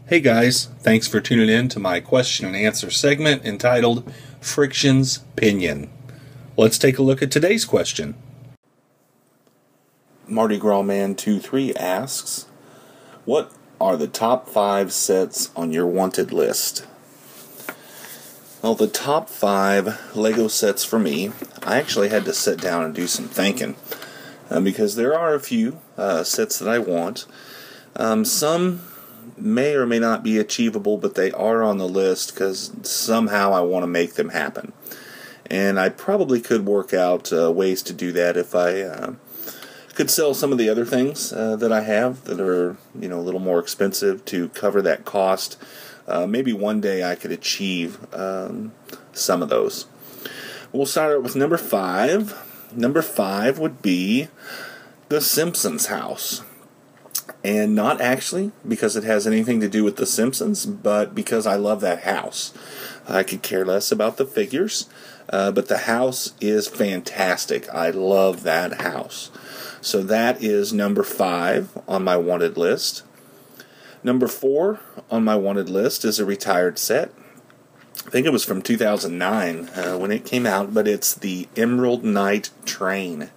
Hey guys, thanks for tuning in to my question and answer segment entitled Friction's Pinion. Let's take a look at today's question. Mardi Gras Man 23 asks, what are the top 5 sets on your wanted list? Well, the top 5 Lego sets for me, I actually had to sit down and do some thinking because there are a few sets that I want. Some may or may not be achievable, but they are on the list because somehow I want to make them happen. And I probably could work out ways to do that if I could sell some of the other things that I have that are, a little more expensive to cover that cost. Maybe one day I could achieve some of those. We'll start out with number 5. Number 5 would be the Simpsons house. And not actually because it has anything to do with The Simpsons, but because I love that house. I could care less about the figures, but the house is fantastic. I love that house. So that is number 5 on my wanted list. Number 4 on my wanted list is a retired set. I think it was from 2009 when it came out, but it's the Emerald Knight Train,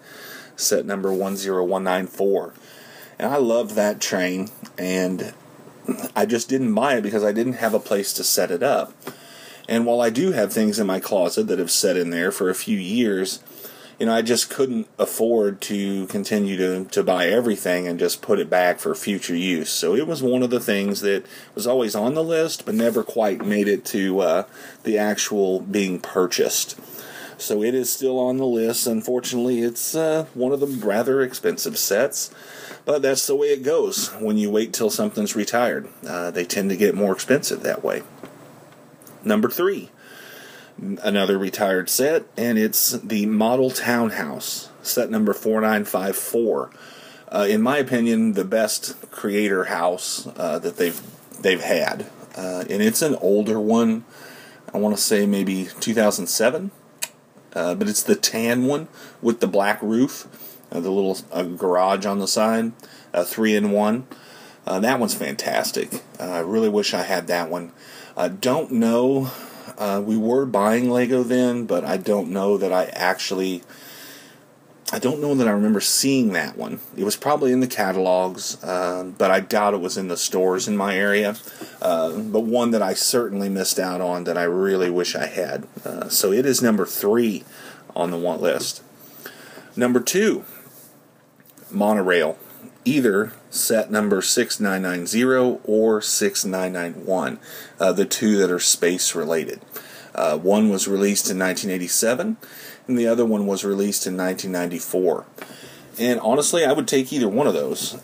set number 10194. And I love that train, and I just didn't buy it because I didn't have a place to set it up. And while I do have things in my closet that have sat in there for a few years, I just couldn't afford to continue to buy everything and just put it back for future use. So it was one of the things that was always on the list, but never quite made it to the actual being purchased. So it is still on the list. Unfortunately, it's one of the rather expensive sets. But that's the way it goes when you wait till something's retired. They tend to get more expensive that way. Number 3, another retired set, and it's the Model Townhouse, set number 4954. In my opinion, the best creator house that they've had. And it's an older one. I want to say maybe 2007. But it's the tan one with the black roof. The little garage on the side, 3-in-1. That one's fantastic. I really wish I had that one. Don't know. We were buying Lego then, but I don't know that I remember seeing that one. It was probably in the catalogs, but I doubt it was in the stores in my area. But one that I certainly missed out on that I really wish I had. So it is number 3 on the want list. Number 2. Monorail, either set number 6990 or 6991, the two that are space related. One was released in 1987 and the other one was released in 1994. And honestly, I would take either one of those,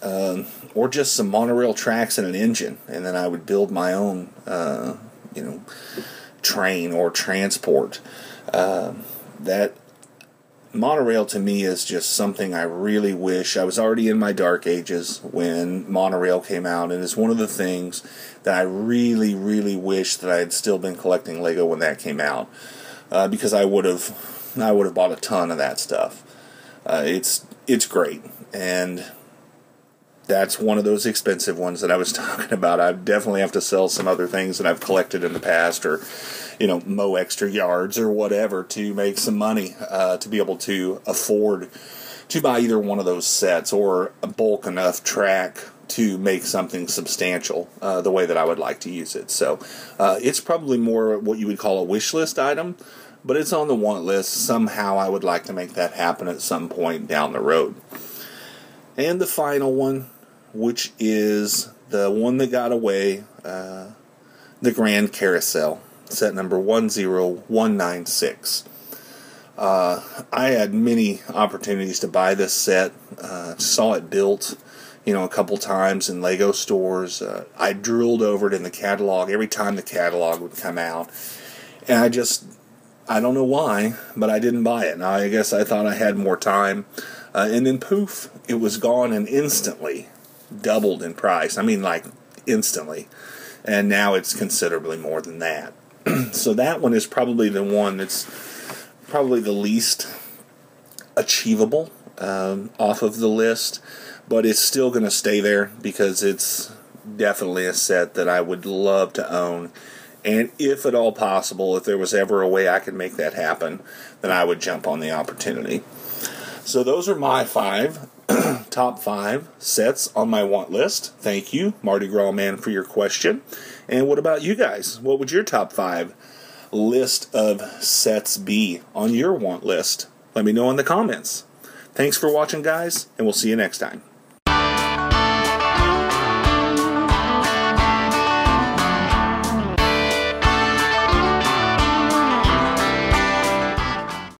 or just some monorail tracks and an engine, and then I would build my own train or transport. That monorail to me is just something I really wish. I was already in my dark ages when monorail came out, and it's one of the things that I really, really wish that I had still been collecting Lego when that came out, because I would have bought a ton of that stuff. It's great, and that's one of those expensive ones that I was talking about. I definitely have to sell some other things that I've collected in the past, or mow extra yards or whatever to make some money to be able to afford to buy either one of those sets or a bulk enough track to make something substantial the way that I would like to use it. So it's probably more what you would call a wish list item, but it's on the want list. Somehow I would like to make that happen at some point down the road. And the final one, which is the one that got away, the Grand Carousel, set number 10196. I had many opportunities to buy this set. Saw it built, a couple times in Lego stores. I drooled over it in the catalog every time the catalog would come out. And I don't know why, but I didn't buy it. Now, I guess I thought I had more time. And then poof, it was gone and instantly doubled in price. I mean, like, instantly. And now it's considerably more than that. So that one is probably the one that's probably the least achievable off of the list, but it's still going to stay there because it's definitely a set that I would love to own. And if at all possible, if there was ever a way I could make that happen, then I would jump on the opportunity. So those are my top 5 sets on my want list. Thank you, Mardi Gras Man, for your question. And what about you guys? What would your top 5 list of sets be on your want list? Let me know in the comments. Thanks for watching, guys, and we'll see you next time.